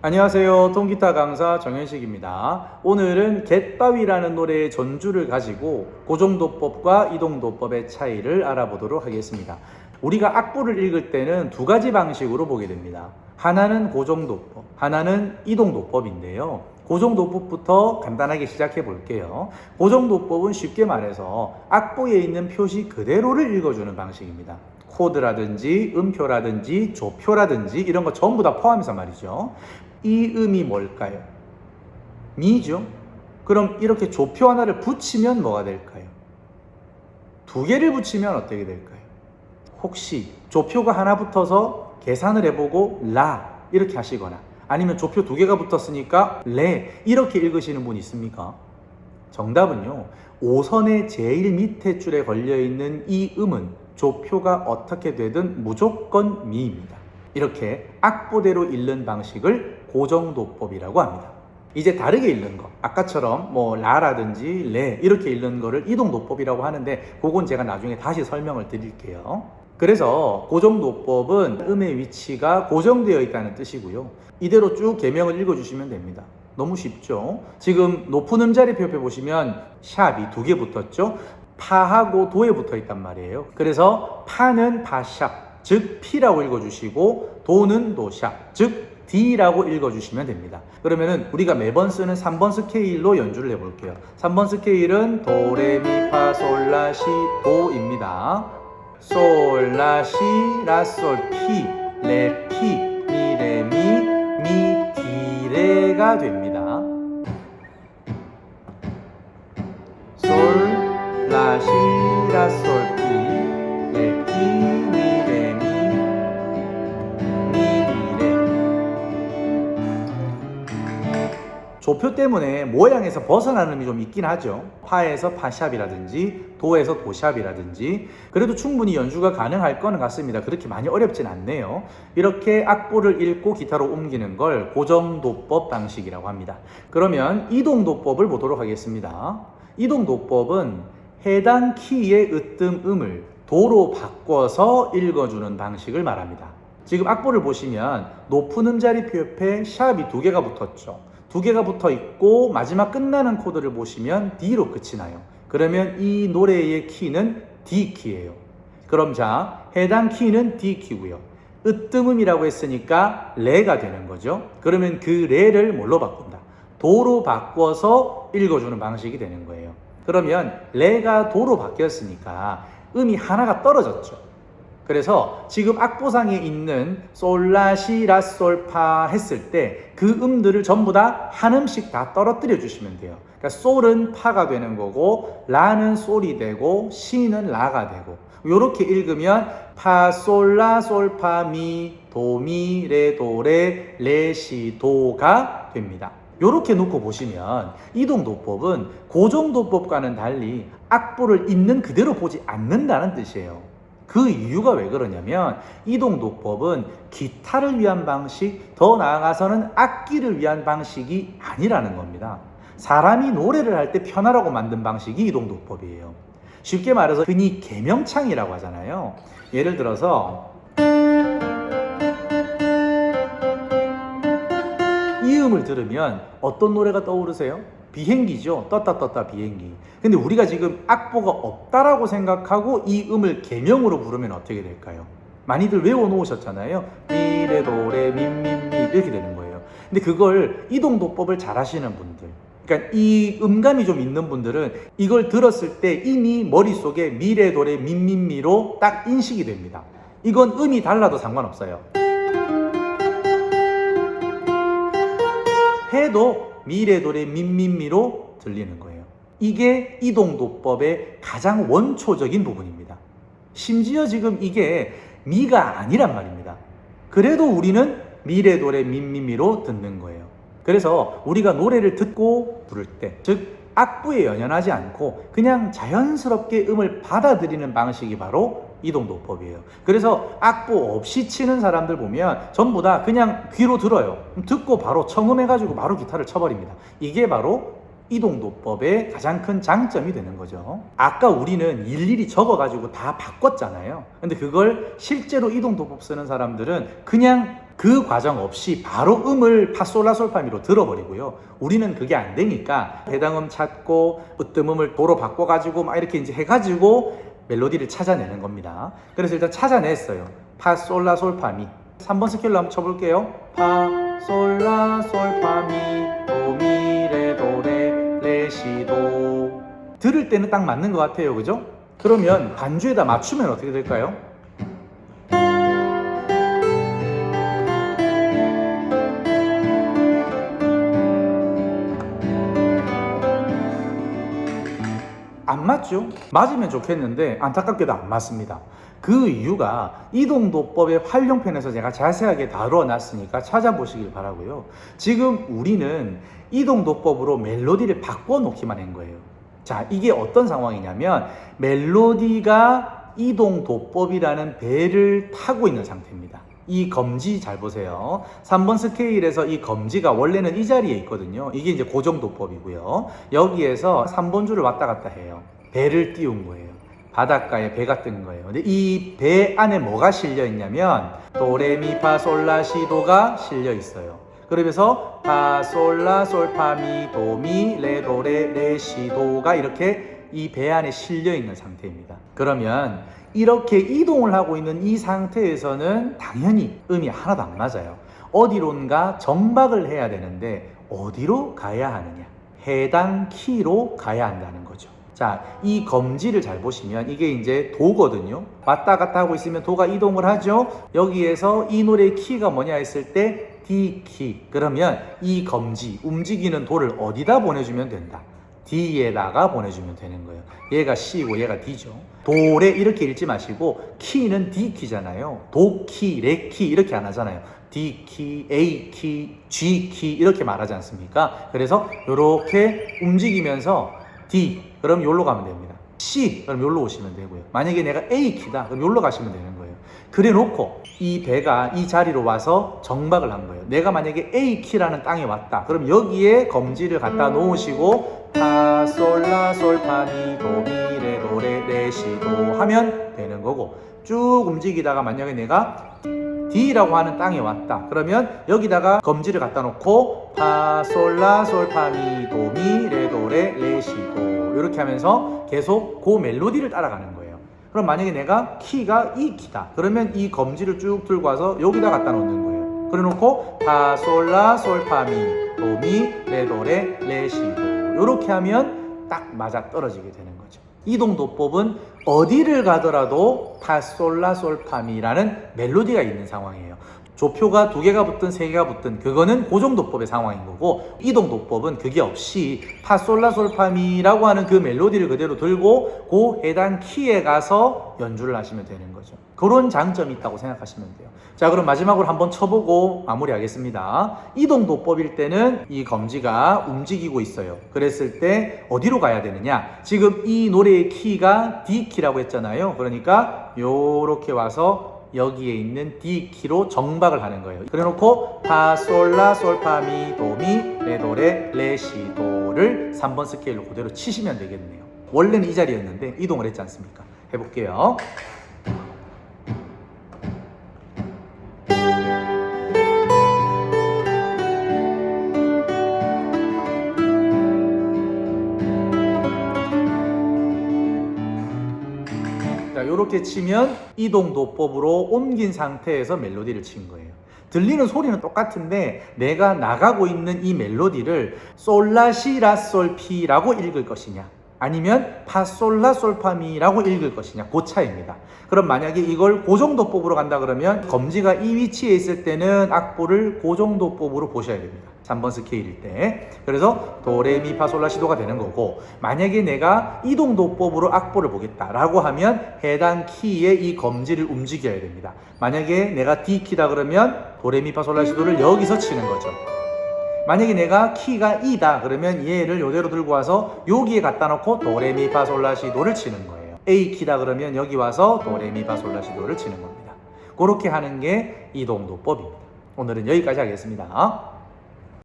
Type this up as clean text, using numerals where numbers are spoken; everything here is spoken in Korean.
안녕하세요. 통기타 강사 정현식입니다. 오늘은 갯바위라는 노래의 전주를 가지고 고정도법과 이동도법의 차이를 알아보도록 하겠습니다. 우리가 악보를 읽을 때는 두 가지 방식으로 보게 됩니다. 하나는 고정도법, 하나는 이동도법인데요. 고정도법부터 간단하게 시작해 볼게요. 고정도법은 쉽게 말해서 악보에 있는 표시 그대로를 읽어주는 방식입니다. 코드라든지 음표라든지 조표라든지 이런 거 전부 다 포함해서 말이죠. 이 음이 뭘까요? 미죠? 그럼 이렇게 조표 하나를 붙이면 뭐가 될까요? 두 개를 붙이면 어떻게 될까요? 혹시 조표가 하나 붙어서 계산을 해보고 라 이렇게 하시거나 아니면 조표 두 개가 붙었으니까 레 이렇게 읽으시는 분 있습니까? 정답은요, 5선의 제일 밑에 줄에 걸려있는 이 음은 조표가 어떻게 되든 무조건 미입니다. 이렇게 악보대로 읽는 방식을 고정도법이라고 합니다. 이제 다르게 읽는 거, 아까처럼 라라든지 레 이렇게 읽는 거를 이동도법이라고 하는데 그건 제가 나중에 다시 설명을 드릴게요. 그래서 고정도법은 음의 위치가 고정되어 있다는 뜻이고요. 이대로 쭉 계명을 읽어주시면 됩니다. 너무 쉽죠? 지금 높은 음자리 표에 보시면 샵이 두 개 붙었죠? 파하고 도에 붙어 있단 말이에요. 그래서 파는 파샵, 즉 P라고 읽어주시고 도는 도샵, 즉 D라고 읽어주시면 됩니다. 그러면은 우리가 매번 쓰는 3번 스케일로 연주를 해볼게요. 3번 스케일은 도, 레, 미, 파, 솔, 라, 시, 도입니다. 솔, 라, 시, 라, 솔, 피, 레, 피, 미, 레, 미, 디, 레가 됩니다. 솔, 라, 시, 라, 솔, 피, 레, 피, 미, 레, 미, 디, 레. 조표 때문에 모양에서 벗어나는 음이 좀 있긴 하죠. 파에서 파샵이라든지 도에서 도샵이라든지 그래도 충분히 연주가 가능할 거는 같습니다. 그렇게 많이 어렵진 않네요. 이렇게 악보를 읽고 기타로 옮기는 걸 고정도법 방식이라고 합니다. 그러면 이동도법을 보도록 하겠습니다. 이동도법은 해당 키의 으뜸음을 도로 바꿔서 읽어주는 방식을 말합니다. 지금 악보를 보시면 높은 음자리표 옆에 샵이 두 개가 붙었죠. 두 개가 붙어 있고 마지막 끝나는 코드를 보시면 D로 끝이 나요. 그러면 이 노래의 키는 D 키예요. 그럼 자, 해당 키는 D 키고요. 으뜸음이라고 했으니까 레가 되는 거죠. 그러면 그 레를 뭘로 바꾼다? 도로 바꿔서 읽어주는 방식이 되는 거예요. 그러면 레가 도로 바뀌었으니까 음이 하나가 떨어졌죠. 그래서 지금 악보상에 있는 솔, 라, 시, 라, 솔, 파 했을 때 그 음들을 전부 다 한 음씩 다 떨어뜨려 주시면 돼요. 그러니까 솔은 파가 되는 거고 라는 솔이 되고 시는 라가 되고 이렇게 읽으면 파, 솔, 라, 솔, 파, 미, 도, 미, 레, 도, 레, 시, 도가 됩니다. 이렇게 놓고 보시면 이동도법은 고정도법과는 달리 악보를 있는 그대로 보지 않는다는 뜻이에요. 그 이유가 왜 그러냐면 이동도법은 기타를 위한 방식, 더 나아가서는 악기를 위한 방식이 아니라는 겁니다. 사람이 노래를 할 때 편하라고 만든 방식이 이동도법이에요. 쉽게 말해서 흔히 계명창이라고 하잖아요. 예를 들어서 이 음을 들으면 어떤 노래가 떠오르세요? 비행기죠. 떴다 떴다 비행기. 근데 우리가 지금 악보가 없다라고 생각하고 이 음을 계명으로 부르면 어떻게 될까요? 많이들 외워놓으셨잖아요. 미레 도레 민민미 이렇게 되는 거예요. 근데 그걸 이동도법을 잘 하시는 분들, 그러니까 이 음감이 좀 있는 분들은 이걸 들었을 때 이미 머릿속에 미레 도레 민민미로 딱 인식이 됩니다. 이건 음이 달라도 상관없어요. 해도 미레도레 민민미로 들리는 거예요. 이게 이동도법의 가장 원초적인 부분입니다. 심지어 지금 이게 미가 아니란 말입니다. 그래도 우리는 미레도레 민민미로 듣는 거예요. 그래서 우리가 노래를 듣고 부를 때, 즉 악보에 연연하지 않고 그냥 자연스럽게 음을 받아들이는 방식이 바로 이동도법이에요. 그래서 악보 없이 치는 사람들 보면 전부 다 그냥 귀로 들어요. 듣고 바로 청음해가지고 바로 기타를 쳐버립니다. 이게 바로 이동도법의 가장 큰 장점이 되는 거죠. 아까 우리는 일일이 적어가지고 다 바꿨잖아요. 근데 그걸 실제로 이동도법 쓰는 사람들은 그냥 그 과정 없이 바로 음을 파솔라솔파미로 들어버리고요. 우리는 그게 안 되니까 해당 음 찾고 으뜸음을 도로 바꿔가지고 막 이렇게 이제 해가지고 멜로디를 찾아내는 겁니다. 그래서 일단 찾아냈어요. 파솔라솔파미. 3번 스케일로 한번 쳐볼게요. 파솔라솔파미 도미레도레 레시도. 들을 때는 딱 맞는 것 같아요, 그죠? 그러면 반주에다 맞추면 어떻게 될까요? 안 맞죠? 맞으면 좋겠는데 안타깝게도 안 맞습니다. 그 이유가 이동도법의 활용편에서 제가 자세하게 다뤄놨으니까 찾아보시길 바라고요. 지금 우리는 이동도법으로 멜로디를 바꿔놓기만 한 거예요. 자, 이게 어떤 상황이냐면 멜로디가 이동도법이라는 배를 타고 있는 상태입니다. 이 검지 잘 보세요. 3번 스케일에서 이 검지가 원래는 이 자리에 있거든요. 이게 이제 고정도법이고요. 여기에서 3번 줄을 왔다 갔다 해요. 배를 띄운 거예요. 바닷가에 배가 뜬 거예요. 근데 이 배 안에 뭐가 실려 있냐면 도레미파솔라시도가 실려 있어요. 그러면서 파솔라솔파미도미레도레레시도가 이렇게 이 배 안에 실려 있는 상태입니다. 그러면 이렇게 이동을 하고 있는 이 상태에서는 당연히 음이 하나도 안 맞아요. 어디론가 정박을 해야 되는데 어디로 가야 하느냐? 해당 키로 가야 한다는 거죠. 자, 이 검지를 잘 보시면 이게 이제 도거든요. 왔다 갔다 하고 있으면 도가 이동을 하죠. 여기에서 이 노래의 키가 뭐냐 했을 때 D 키. 그러면 이 검지, 움직이는 도를 어디다 보내주면 된다? D에다가 보내주면 되는 거예요. 얘가 C고 얘가 D죠. 도레 이렇게 읽지 마시고 키는 D 키잖아요. 도 키, 레 키 이렇게 안 하잖아요. D 키, A 키, G 키 이렇게 말하지 않습니까? 그래서 이렇게 움직이면서 D 그럼 여기로 가면 됩니다. C 그럼 여기로 오시면 되고요. 만약에 내가 A 키다 그럼 여기로 가시면 되는 거예요. 그래 놓고 이 배가 이 자리로 와서 정박을 한 거예요. 내가 만약에 A 키라는 땅에 왔다. 그럼 여기에 검지를 갖다 놓으시고 파솔라솔파미 도미레도레레시도 하면 되는 거고, 쭉 움직이다가 만약에 내가 D라고 하는 땅에 왔다. 그러면 여기다가 검지를 갖다 놓고 파솔라솔파미 도미레도레레시도 이렇게 하면서 계속 그 멜로디를 따라가는 거예요. 그럼 만약에 내가 키가 이 키다. 그러면 이 검지를 쭉 들고 와서 여기다 갖다 놓는 거예요. 그래 놓고 파솔라솔파미 도미레도레레시도 이렇게 하면 딱 맞아 떨어지게 되는 거죠. 이동도법은 어디를 가더라도 파솔라솔파미라는 멜로디가 있는 상황이에요. 조표가 2개가 붙든 3개가 붙든 그거는 고정도법의 상황인 거고, 이동도법은 그게 없이 파솔라솔파미라고 하는 그 멜로디를 그대로 들고 그 해당 키에 가서 연주를 하시면 되는 거죠. 그런 장점이 있다고 생각하시면 돼요. 자, 그럼 마지막으로 한번 쳐보고 마무리하겠습니다. 이동도법일 때는 이 검지가 움직이고 있어요. 그랬을 때 어디로 가야 되느냐? 지금 이 노래의 키가 D 키라고 했잖아요. 그러니까 요렇게 와서 여기에 있는 D 키로 정박을 하는 거예요. 그래 놓고 파솔라솔파미 도미 레도레 레시도를 3번 스케일로 그대로 치시면 되겠네요. 원래는 이 자리였는데 이동을 했지 않습니까? 해볼게요. 이렇게 치면 이동도법으로 옮긴 상태에서 멜로디를 친 거예요. 들리는 소리는 똑같은데 내가 나가고 있는 이 멜로디를 솔라시라솔피라고 읽을 것이냐 아니면 파솔라솔파미라고 읽을 것이냐, 그 차이입니다. 그럼 만약에 이걸 고정도법으로 간다 그러면 검지가 이 위치에 있을 때는 악보를 고정도법으로 보셔야 됩니다. 3번 스케일일 때. 그래서 도레미파솔라시도가 되는 거고, 만약에 내가 이동도법으로 악보를 보겠다라고 하면 해당 키의 이 검지를 움직여야 됩니다. 만약에 내가 D키다 그러면 도레미파솔라시도를 여기서 치는 거죠. 만약에 내가 키가 E다 그러면 얘를 이대로 들고 와서 여기에 갖다 놓고 도레미파솔라시도를 치는 거예요. A키다 그러면 여기 와서 도레미파솔라시도를 치는 겁니다. 그렇게 하는 게 이동도법입니다. 오늘은 여기까지 하겠습니다.